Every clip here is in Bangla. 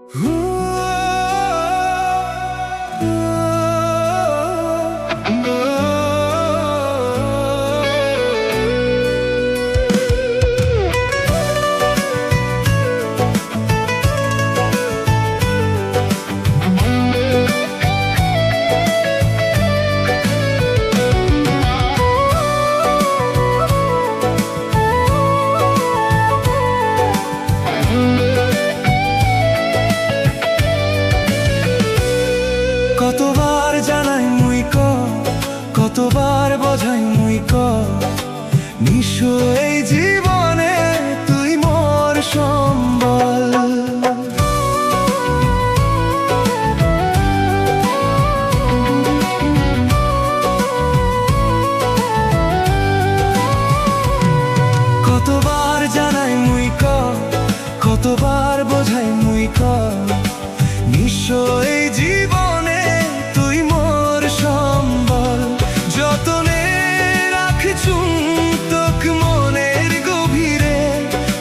কতবার জানাই মুই ক, কতবার বোঝাই মুই ক, নিঃস্ব এই জীবনে তুই মোর সম্বল। কতবার জানাই মুই ক, কতবার বোঝাই মুই ক, নিঃস্ব এই জীবনে তুই মোর সম্বল। যতনে রাখছুম তোক মনের গভীরে,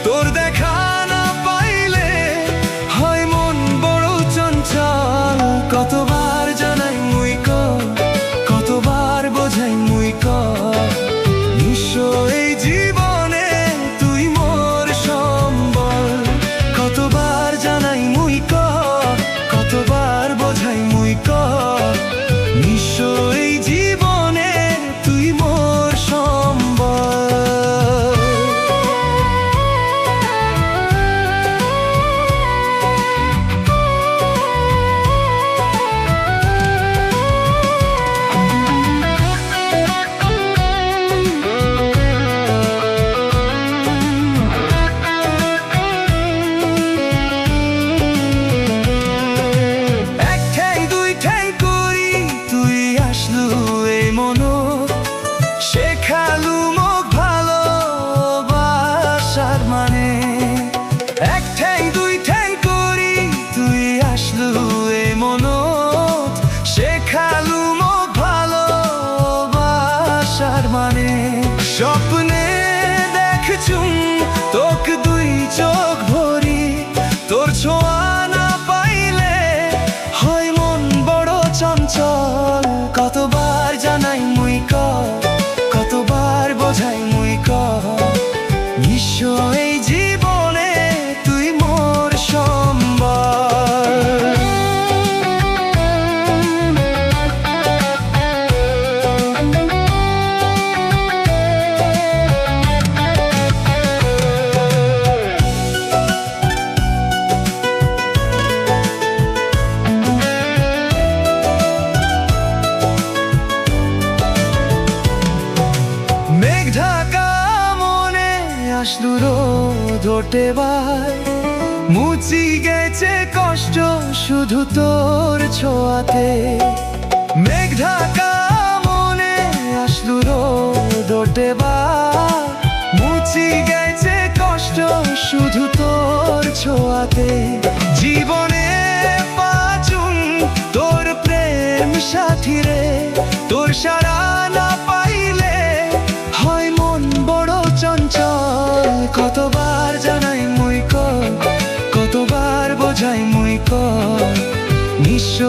তোর দেখা না পাইলে হয় মন বড় চঞ্চল। কতবার জানাই মুই ক, কতবার বোঝাই মুই ক, নিঃস্ব এই জীবনে তুই মোর সম্বল। কতবার জানাই মুই ক, কতবার বোঝাই মুই ক, নিঃস্ব এই জীবনে তুই মোর সম্বল। শেখালু মোক ভালোবাসার মানে, এক ঠ্যাং দুই ঠ্যাং করি তুই আসলু এই মনত। শেখালু মোক ভালোবাসার মানে, স্বপ্নে দেখছুম তোক দুই চোখ ভরি, তোর ছোঁয়া না পাইলে হয় মন বড় চঞ্চল। কতবার জানাই মুই ক, কতবার বোঝাই মুই ক, নিঃস্ব এই জীবনে তুই মোর সম্বল। মেঘ ঢাকা মনে আসলু রোদ ওঠে ভাই, মুচি গেছে কষ্ট শুধু তোর ছোঁয়াতে। মেঘ ঢাকা মনে আসলু রোদ ওঠে ভাই, মুচি গেছে কষ্ট শুধু তোর ছোঁয়াতে। জীবনে পাচুম তোর প্রেম সাথী রে, তোর সারা না পাইলে হয় মন বড় চঞ্চল। কতবার জানাই মুই ক, কতবার বোঝাই মুই ক, নিঃস্ব